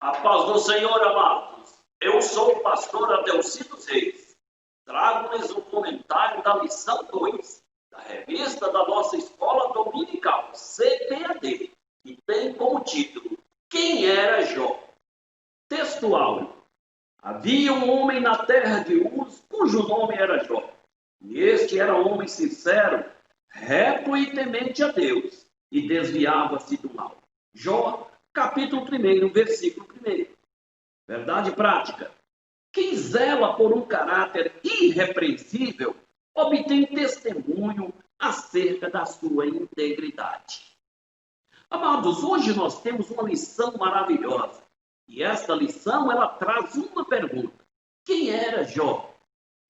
A paz do Senhor, amados. Eu sou o pastor Adelcito Reis. Trago-lhes o comentário da lição 2, da revista da nossa escola dominical, CPAD, que tem como título Quem era Jó? Textual. Havia um homem na terra de Uz, cujo nome era Jó. E este era um homem sincero, reto e temente a Deus, e desviava-se do mal. Jó, capítulo 1, versículo 1. Verdade prática. Quem zela por um caráter irrepreensível obtém testemunho acerca da sua integridade. Amados, hoje nós temos uma lição maravilhosa. E esta lição, ela traz uma pergunta. Quem era Jó?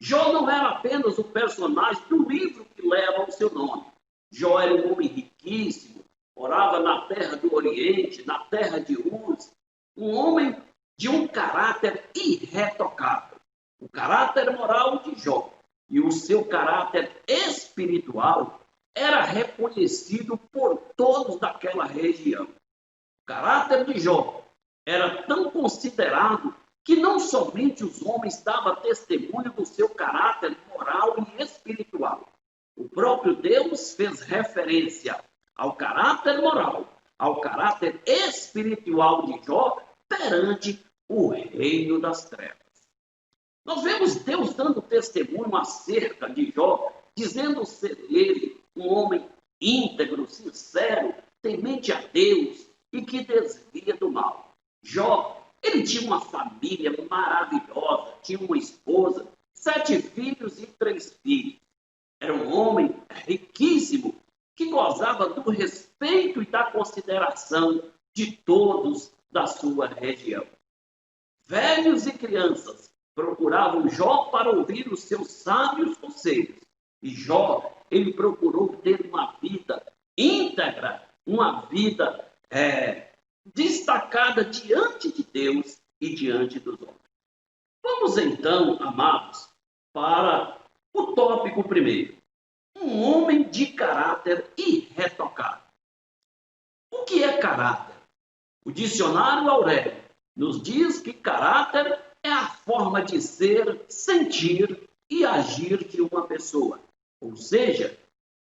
Jó não era apenas o personagem do livro que leva o seu nome. Jó era um homem riquíssimo, morava na terra do Oriente, na terra de Uz, um homem de um caráter irretocável. O caráter moral de Jó e o seu caráter espiritual era reconhecido por todos daquela região. O caráter de Jó era tão considerado que não somente os homens davam testemunho do seu caráter moral e espiritual. O próprio Deus fez referência ao caráter moral, ao caráter espiritual de Jó perante o reino das trevas. Nós vemos Deus dando testemunho acerca de Jó, dizendo ser ele um homem íntegro, sincero, temente a Deus e que desvia do mal. Jó, ele tinha uma família maravilhosa, tinha uma esposa, 7 filhos e 3 filhos. Era um homem riquíssimo, que gozava do respeito e da consideração de todos da sua região. Velhos e crianças procuravam Jó para ouvir os seus sábios conselhos. E Jó, ele procurou ter uma vida íntegra, uma vida destacada diante de Deus e diante dos homens. Vamos então, amados, para o tópico primeiro. Um homem de caráter irretocável. O que é caráter? O dicionário Aurélio nos diz que caráter é a forma de ser, sentir e agir de uma pessoa. Ou seja,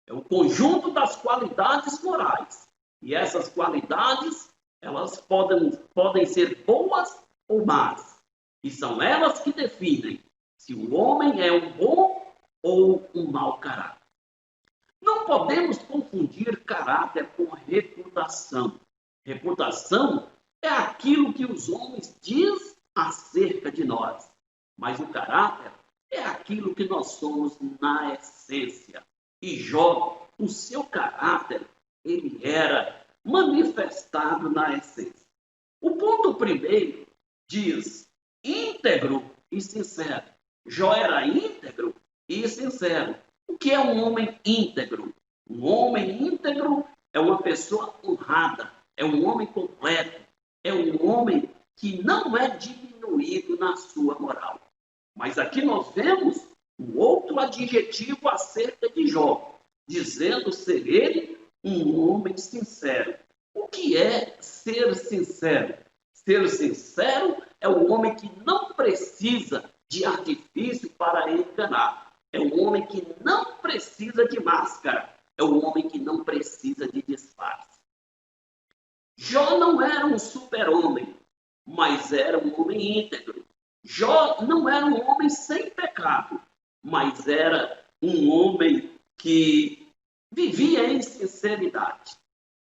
é o conjunto das qualidades morais. E essas qualidades, elas podem ser boas ou más. E são elas que definem se o homem é um bom ou um mau caráter. Não podemos confundir caráter com reputação. Reputação é aquilo que os homens dizem acerca de nós. Mas o caráter é aquilo que nós somos na essência. E Jó, o seu caráter, ele era manifestado na essência. O ponto primeiro diz íntegro e sincero. Jó era íntegro e sincero. O que é um homem íntegro? Um homem íntegro é uma pessoa honrada, é um homem completo, é um homem que não é diminuído na sua moral. Mas aqui nós vemos um outro adjetivo acerca de Jó, dizendo ser ele um homem sincero. O que é ser sincero? Ser sincero é um homem que não precisa de artifício para enganar. É um homem que não precisa de máscara. É um homem que não precisa de disfarce. Jó não era um super-homem, mas era um homem íntegro. Jó não era um homem sem pecado, mas era um homem que vivia em sinceridade.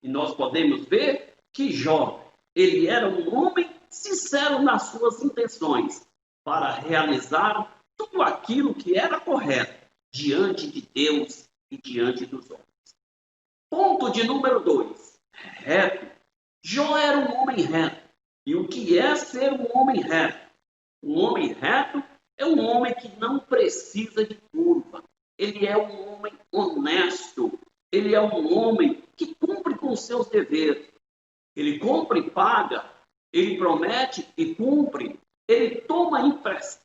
E nós podemos ver que Jó, ele era um homem sincero nas suas intenções para realizar tudo aquilo que era correto diante de Deus e diante dos homens. Ponto de número 2. Reto. Jó era um homem reto. E o que é ser um homem reto? Um homem reto é um homem que não precisa de curva. Ele é um homem honesto. Ele é um homem que cumpre com seus deveres. Ele cumpre e paga. Ele promete e cumpre. Ele toma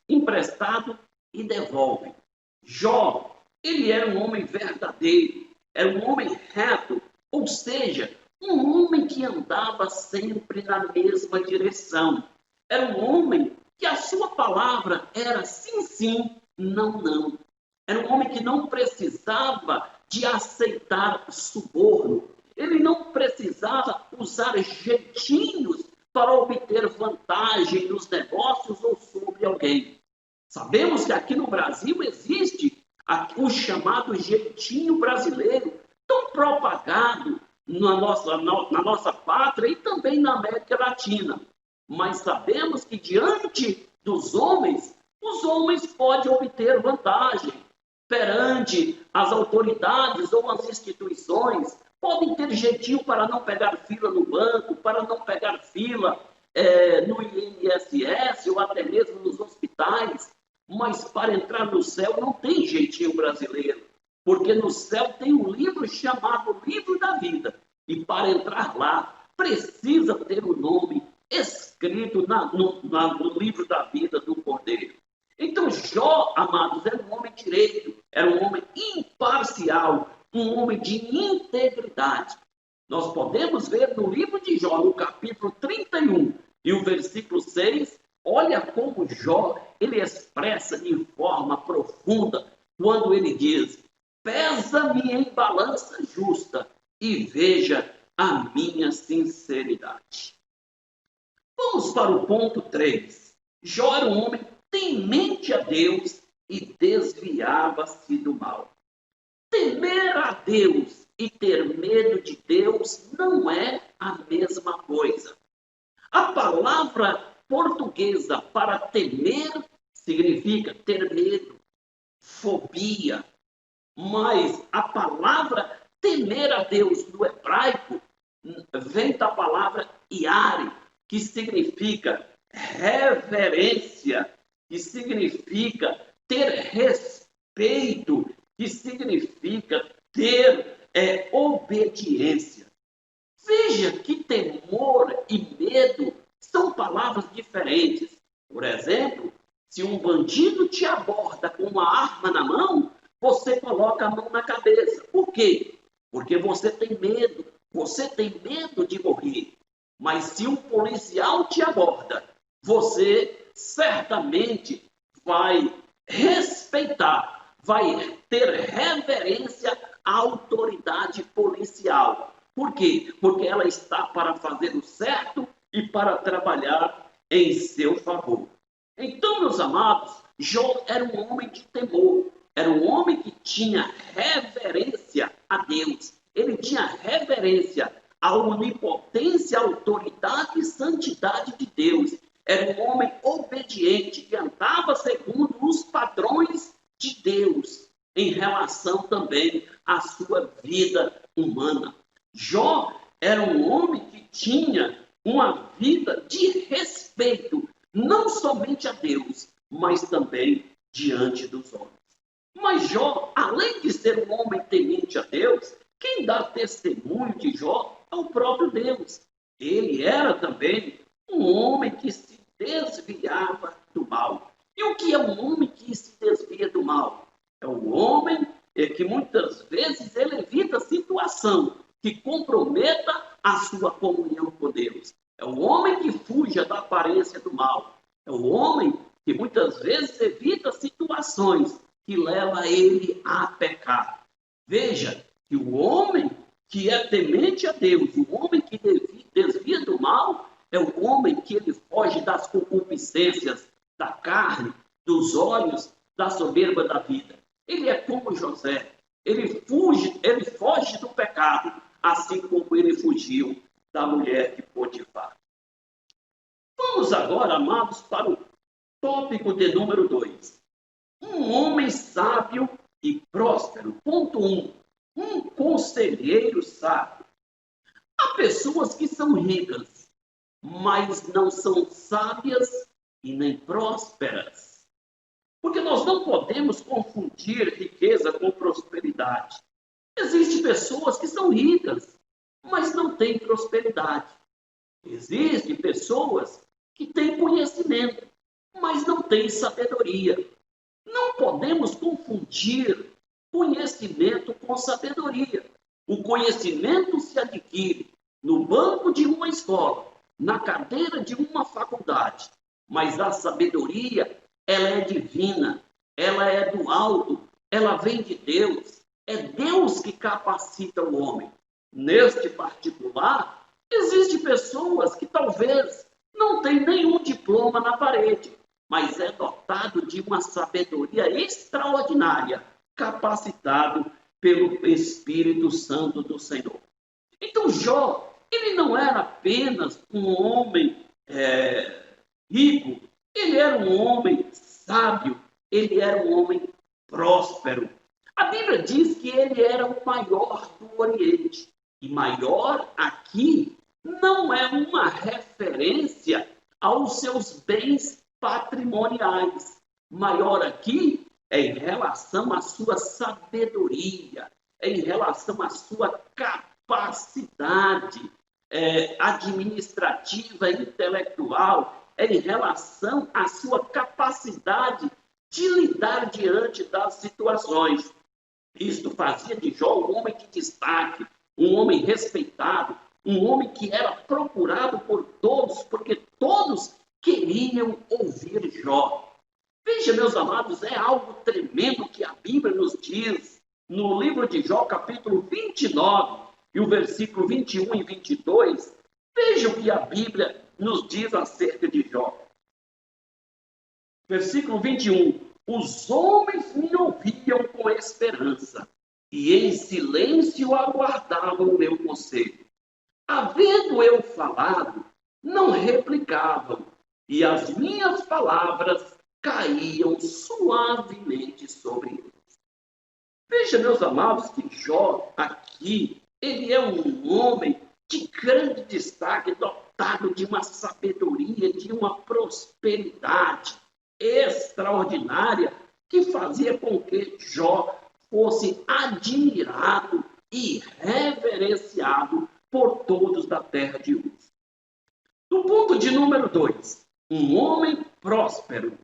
emprestado e devolve. Jó, ele era um homem verdadeiro, era um homem reto, ou seja, Um homem que andava sempre na mesma direção. Era um homem que a sua palavra era sim, sim, não, não. Era um homem que não precisava de aceitar suborno. Ele não precisava usar jeitinhos para obter vantagem nos negócios ou sobre alguém. Sabemos que aqui no Brasil existe o chamado jeitinho brasileiro, tão propagado na nossa pátria e também na América Latina. Mas sabemos que diante dos homens, os homens podem obter vantagem perante as autoridades ou as instituições, podem ter jeitinho para não pegar fila no banco, para não pegar fila no INSS ou até mesmo nos hospitais, mas para entrar no céu não tem jeitinho brasileiro, porque no céu tem um livro chamado Livro da Vida, e para entrar lá precisa ter o nome escrito no livro da vida do Cordeiro. Então, Jó, amados, era um homem direito, era um homem imparcial, um homem de integridade. Nós podemos ver no livro de Jó, no capítulo 31 e o versículo 6, olha como Jó, ele expressa de forma profunda, quando ele diz, pesa-me em balança justa e veja a minha sinceridade. Vamos para o ponto 3. Jó era um homem temente a Deus e desviava-se do mal. Temer a Deus e ter medo de Deus não é a mesma coisa. A palavra portuguesa para temer significa ter medo, fobia, mas a palavra temer a Deus no hebraico vem da palavra iare, que significa reverência, que significa ter respeito, que significa ter obediência. Veja que temor e medo são palavras diferentes. Por exemplo, se um bandido te aborda com uma arma na mão, você coloca a mão na cabeça. Por quê? Porque você tem medo de morrer. Mas se um policial te aborda, você certamente vai respeitar, vai ter reverência à autoridade policial. Por quê? Porque ela está para fazer o certo e para trabalhar em seu favor. Então, meus amados, Jó era um homem de temor, era um homem que tinha reverência a Deus, ele tinha reverência à onipotência, autoridade e santidade de Deus. Era um homem obediente que andava segundo os padrões de Deus em relação também à sua vida humana. Jó era um homem que tinha uma vida de respeito, não somente a Deus, mas também diante dos homens. Mas Jó, além de ser um homem temente a Deus, quem dá testemunho de Jó é o próprio Deus. Ele era também um homem que se desviava do mal. E o que é um homem que se desvia do mal? É um homem que muitas vezes ele evita a situação que comprometa a sua comunhão com Deus. É um homem que fuja da aparência do mal. É um homem que muitas vezes evita situações que levam ele a pecar. Veja que o homem que é temente a Deus, o homem que desvia do mal, é o homem que ele foge das concupiscências da carne, dos olhos, da soberba da vida. Ele é como José, ele foge do pecado, assim como ele fugiu da mulher de Potifar. Vamos agora, amados, para o tópico de número 2. Um homem sábio e próspero. Ponto 1. Um conselheiro sábio. Há pessoas que são ricas, mas não são sábias e nem prósperas. Porque nós não podemos confundir riqueza com prosperidade. Existem pessoas que são ricas, mas não têm prosperidade. Existem pessoas que têm conhecimento, mas não têm sabedoria. Não podemos confundir conhecimento com sabedoria. O conhecimento se adquire no banco de uma escola, na cadeira de uma faculdade. Mas a sabedoria, ela é divina, ela é do alto, ela vem de Deus. É Deus que capacita o homem. Neste particular, existem pessoas que talvez não têm nenhum diploma na parede, mas é dotado de uma sabedoria extraordinária, capacitado pelo Espírito Santo do Senhor. Então, Jó, ele não era apenas um homem rico, ele era um homem sábio, ele era um homem próspero. A Bíblia diz que ele era o maior do Oriente. E maior aqui não é uma referência aos seus bens patrimoniais. Maior aqui é em relação à sua sabedoria, é em relação à sua capacidade administrativa e intelectual, é em relação à sua capacidade de lidar diante das situações. Isto fazia de Jó um homem de destaque, um homem respeitado, um homem que era procurado por todos, porque todos queriam ouvir Jó. Veja, meus amados, é algo tremendo que a Bíblia nos diz no livro de Jó, capítulo 29, e o versículo 21 e 22. Veja o que a Bíblia nos diz acerca de Jó. Versículo 21. Os homens me ouviam com esperança, e em silêncio aguardavam o meu conselho. Havendo eu falado, não replicavam, e as minhas palavras caíam suavemente sobre eles. Veja, meus amados, que Jó aqui, ele é um homem de grande destaque, dotado de uma sabedoria, de uma prosperidade extraordinária, que fazia com que Jó fosse admirado e reverenciado por todos da terra de Uz. No ponto de número 2, um homem próspero.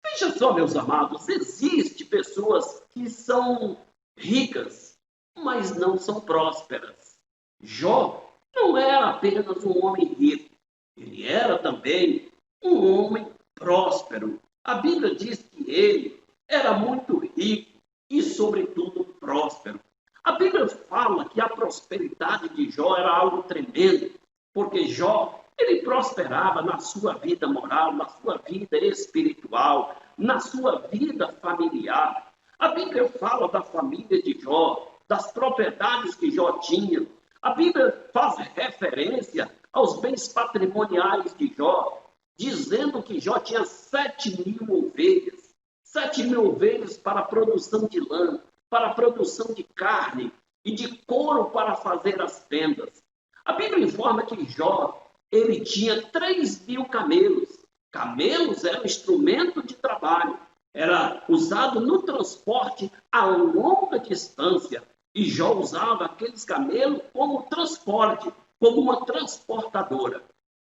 Veja só, meus amados, existem pessoas que são ricas, mas não são prósperas. Jó não era apenas um homem rico, ele era também um homem próspero. A Bíblia diz que ele era muito rico e, sobretudo, próspero. A Bíblia fala que a prosperidade de Jó era algo tremendo, porque Jó, ele prosperava na sua vida moral, na sua vida espiritual, na sua vida familiar. A Bíblia fala da família de Jó, das propriedades que Jó tinha. A Bíblia faz referência aos bens patrimoniais de Jó, dizendo que Jó tinha 7.000 ovelhas, 7.000 ovelhas para a produção de lã, para a produção de carne e de couro para fazer as tendas. A Bíblia informa que Jó, ele tinha 3.000 camelos. Camelos eram instrumento de trabalho, era usado no transporte a longa distância, e Jó usava aqueles camelos como transporte, como uma transportadora.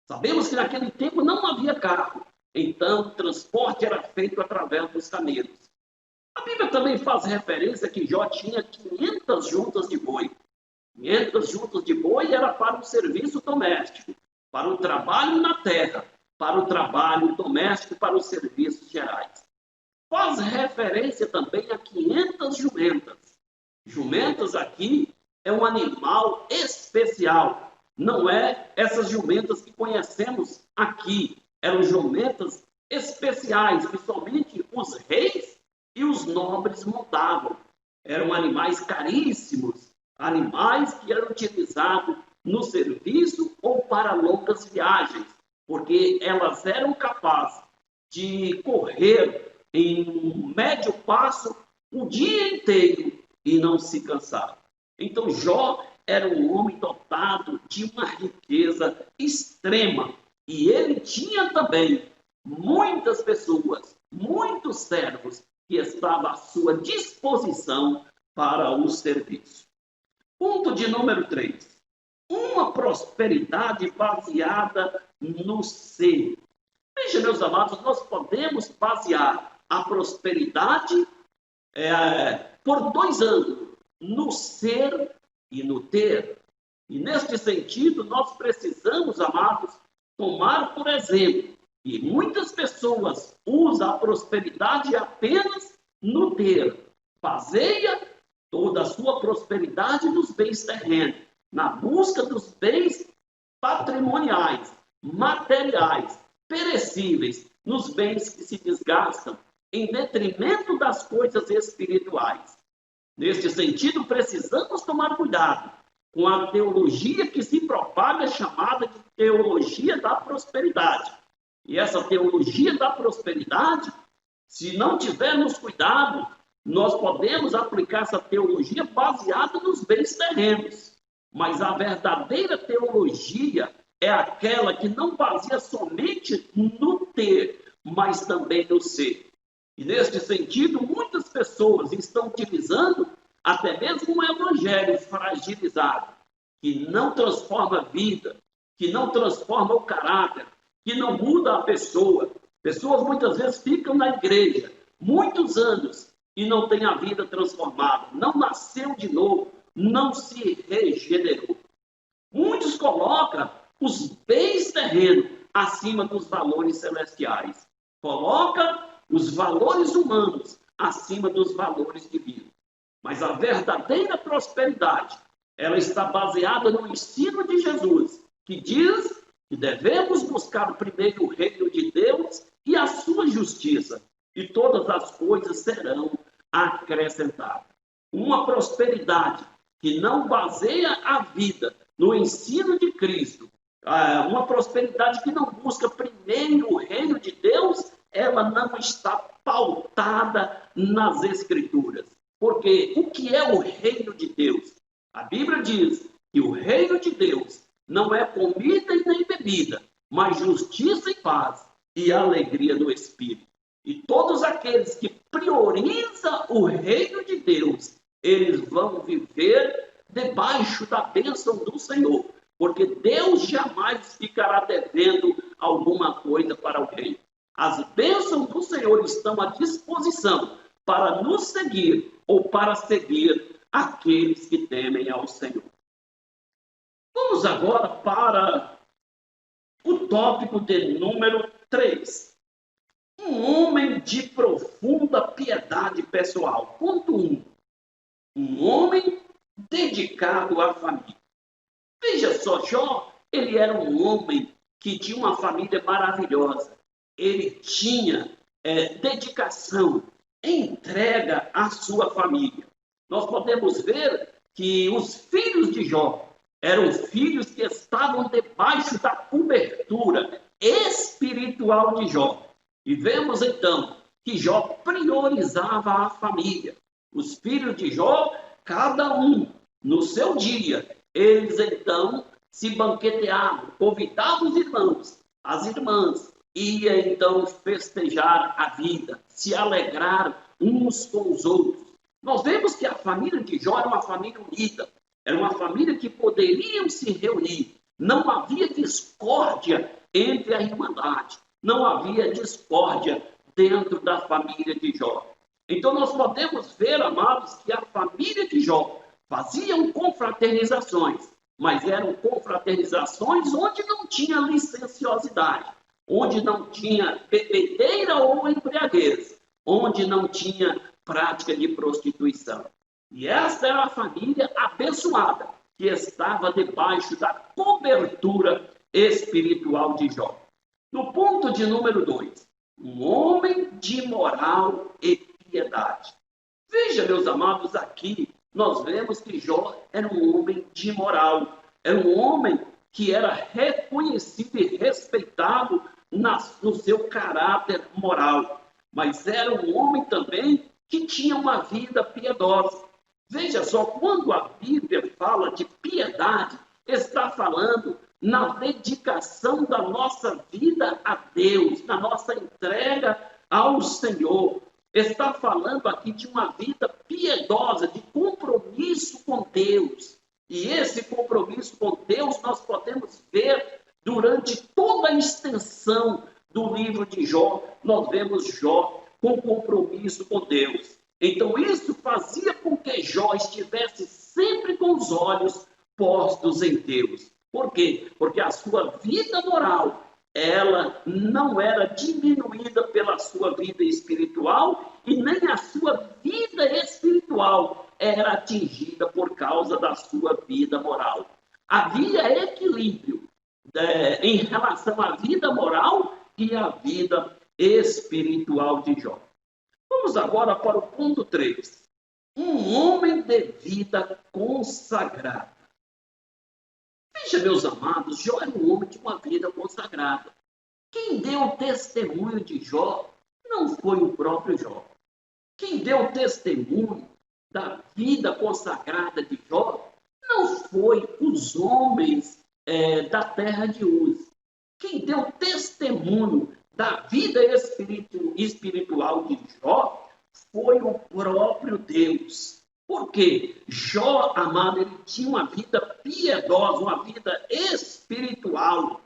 Sabemos que naquele tempo não havia carro, então o transporte era feito através dos camelos. A Bíblia também faz referência que Jó tinha 500 juntas de boi. 500 juntas de boi era para o serviço doméstico, para o trabalho na terra, para o trabalho doméstico, para os serviços gerais. Faz referência também a 500 jumentas. Jumentas aqui é um animal especial. Não é essas jumentas que conhecemos aqui. Eram jumentas especiais que somente os reis e os nobres montavam. Eram animais caríssimos, animais que eram utilizados no serviço ou para longas viagens, porque elas eram capazes de correr em um médio passo o dia inteiro e não se cansar. Então Jó era um homem dotado de uma riqueza extrema, e ele tinha também muitas pessoas, muitos servos que estavam à sua disposição para o serviço. Ponto de número 3. Uma prosperidade baseada no ser. Veja, meus amados, nós podemos basear a prosperidade por 2 ângulos, no ser e no ter. E neste sentido, nós precisamos, amados, tomar por exemplo que muitas pessoas usam a prosperidade apenas no ter, baseia toda a sua prosperidade nos bens terrenos, na busca dos bens patrimoniais, materiais, perecíveis, nos bens que se desgastam, em detrimento das coisas espirituais. Neste sentido, precisamos tomar cuidado com a teologia que se propaga, chamada de teologia da prosperidade. E essa teologia da prosperidade, se não tivermos cuidado, nós podemos aplicar essa teologia baseada nos bens terrenos. Mas a verdadeira teologia é aquela que não baseia somente no ter, mas também no ser. E neste sentido, muitas pessoas estão utilizando até mesmo um evangelho fragilizado, que não transforma a vida, que não transforma o caráter, que não muda a pessoa. Pessoas muitas vezes ficam na igreja muitos anos e não têm a vida transformada, não nasceu de novo, não se regenerou. Muitos colocam os bens terrenos acima dos valores celestiais. Coloca os valores humanos acima dos valores divinos. Mas a verdadeira prosperidade, ela está baseada no ensino de Jesus, que diz que devemos buscar primeiro o reino de Deus e a sua justiça, e todas as coisas serão acrescentadas. Uma prosperidade que não baseia a vida no ensino de Cristo, uma prosperidade que não busca primeiro o reino de Deus, ela não está pautada nas Escrituras. Porque o que é o reino de Deus? A Bíblia diz que o reino de Deus não é comida e nem bebida, mas justiça e paz e alegria do Espírito. E todos aqueles que priorizam o reino de Deus, eles vão viver debaixo da bênção do Senhor, porque Deus jamais ficará devendo alguma coisa para o reino. As bênçãos do Senhor estão à disposição para nos seguir ou para seguir aqueles que temem ao Senhor. Vamos agora para o tópico de número 3. Um homem de profunda piedade pessoal. Ponto 1. Um homem dedicado à família. Veja só, Jó, ele era um homem que tinha uma família maravilhosa. Ele tinha dedicação, entrega à sua família. Nós podemos ver que os filhos de Jó eram filhos que estavam debaixo da cobertura espiritual de Jó. E vemos então que Jó priorizava a família. Os filhos de Jó, cada um no seu dia, eles então se banqueteavam, convidavam os irmãos, as irmãs, ia então festejar a vida, se alegrar uns com os outros. Nós vemos que a família de Jó era uma família unida, era uma família que poderiam se reunir. Não havia discórdia entre a irmandade, não havia discórdia dentro da família de Jó. Então nós podemos ver, amados, que a família de Jó faziam confraternizações, mas eram confraternizações onde não tinha licenciosidade, onde não tinha bebedeira ou embriaguez, onde não tinha prática de prostituição. E esta era a família abençoada, que estava debaixo da cobertura espiritual de Jó. No ponto de número 2, um homem de moral e piedade. Veja, meus amados, aqui nós vemos que Jó era um homem de moral, era um homem que era reconhecido e respeitado no seu caráter moral, mas era um homem também que tinha uma vida piedosa. Veja só, quando a Bíblia fala de piedade, está falando na dedicação da nossa vida a Deus, na nossa entrega ao Senhor. Está falando aqui de uma vida piedosa, de compromisso com Deus. E esse compromisso com Deus nós podemos ver durante toda a extensão do livro de Jó. Nós vemos Jó com compromisso com Deus. Então isso fazia com que Jó estivesse sempre com os olhos postos em Deus. Por quê? Porque a sua vida moral, ela não era diminuída pela sua vida espiritual e nem a sua vida espiritual era atingida por causa da sua vida moral. Havia equilíbrio em relação à vida moral e à vida espiritual de Jó. Vamos agora para o ponto 3. Um homem de vida consagrada. Veja, meus amados, Jó era um homem de uma vida consagrada. Quem deu testemunho de Jó não foi o próprio Jó. Quem deu testemunho da vida consagrada de Jó não foi os homens da terra de Uz. Quem deu testemunho da vida espiritual de Jó foi o próprio Deus. Por quê? Jó, amado, ele tinha uma vida piedosa, uma vida espiritual.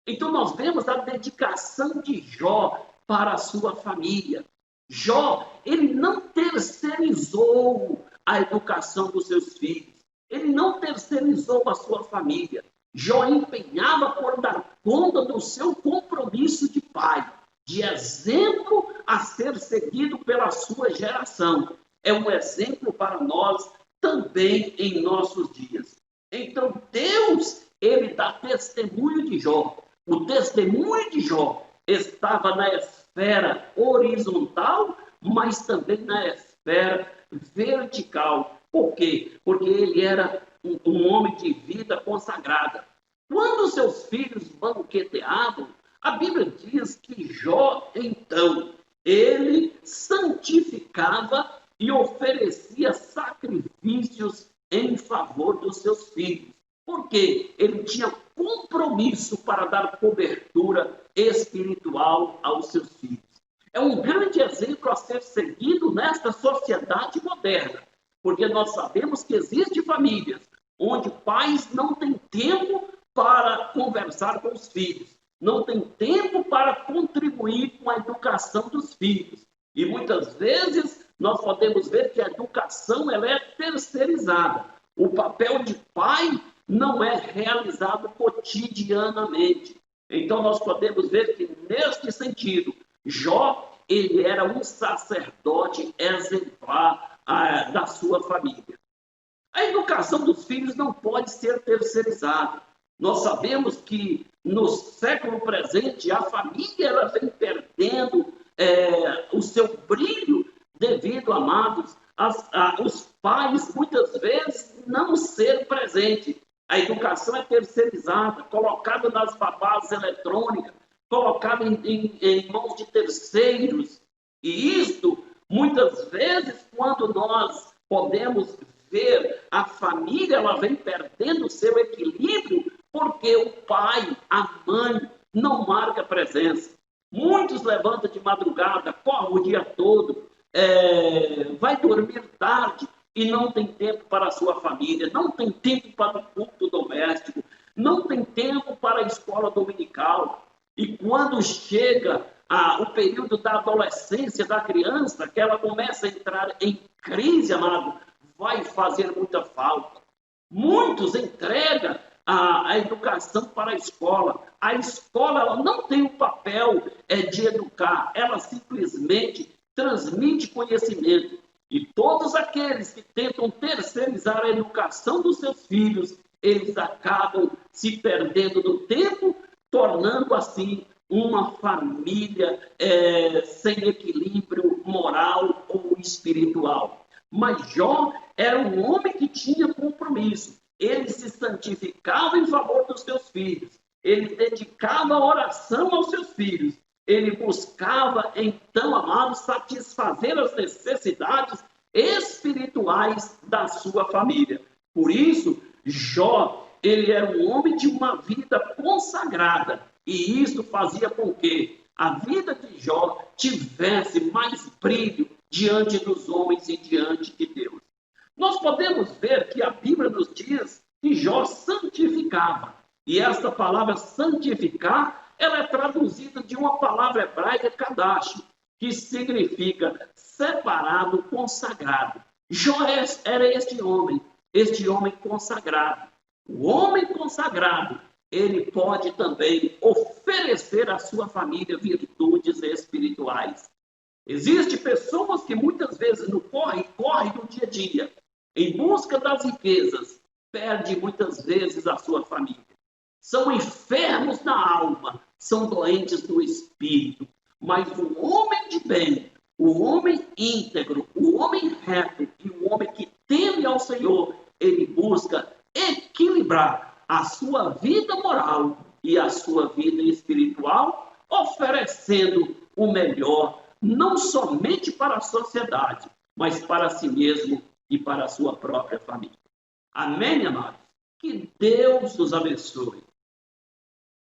Então nós vemos a dedicação de Jó para a sua família. Jó, ele não terceirizou a educação dos seus filhos. Ele não terceirizou a sua família. Jó empenhava por dar conta do seu compromisso de pai, de exemplo a ser seguido pela sua geração. É um exemplo para nós também em nossos dias. Então, Deus, ele dá testemunho de Jó. O testemunho de Jó estava na esfera horizontal, mas também na esfera vertical. Por quê? Porque ele era um homem de vida consagrada. Quando seus filhos banqueteavam, a Bíblia diz que Jó, então, ele santificava e oferecia sacrifícios em favor dos seus filhos. Porque ele tinha compromisso para dar cobertura espiritual aos seus filhos. É um grande exemplo a ser seguido nesta sociedade moderna, porque nós sabemos que existem famílias onde pais não têm tempo para conversar com os filhos, não têm tempo para contribuir com a educação dos filhos. E muitas vezes nós podemos ver que a educação ela é terceirizada. O papel de pai não é realizado cotidianamente. Então nós podemos ver que neste sentido, Jó, ele era um sacerdote exemplar da sua família. A educação dos filhos não pode ser terceirizada. Nós sabemos que no século presente a família ela vem perdendo o seu brilho devido, amados, os pais muitas vezes não ser presentes. A educação é terceirizada, colocada nas babás eletrônicas, colocada em mãos de terceiros. E isto, muitas vezes, quando nós podemos ver a família, ela vem perdendo o seu equilíbrio, porque o pai, a mãe, não marca presença. Muitos levantam de madrugada, correm o dia todo, vai dormir tarde e não tem tempo para a sua família, não tem tempo para o culto doméstico, não tem tempo para a escola dominical. E quando chega o período da adolescência da criança, que ela começa a entrar em crise, amado, vai fazer muita falta. Muitos entregam a educação para a escola. A escola ela não tem o papel de educar, ela simplesmente transmite conhecimento. E todos aqueles que tentam terceirizar a educação dos seus filhos, eles acabam se perdendo no tempo, tornando assim uma família sem equilíbrio moral ou espiritual. Mas Jó era um homem que tinha compromisso. Ele se santificava em favor dos seus filhos. Ele dedicava a oração aos seus filhos. Ele buscava, então, amados, satisfazer as necessidades espirituais da sua família. Por isso, Jó, ele era um homem de uma vida consagrada. E isso fazia com que a vida de Jó tivesse mais brilho diante dos homens e diante de Deus. Nós podemos ver que a Bíblia nos diz que Jó santificava. E essa palavra santificar, ela é traduzida de uma palavra hebraica, kadash, que significa separado, consagrado. Jó era este homem consagrado. O homem consagrado, ele pode também oferecer à sua família virtudes espirituais. Existem pessoas que muitas vezes no corre do dia a dia, em busca das riquezas, perde muitas vezes a sua família. São enfermos na alma, são doentes no espírito. Mas o homem de bem, o homem íntegro, o homem reto e o homem que teme ao Senhor, ele busca equilibrar a sua vida moral e a sua vida espiritual, oferecendo o melhor, não somente para a sociedade, mas para si mesmo e para a sua própria família. Amém, amados? Que Deus nos abençoe.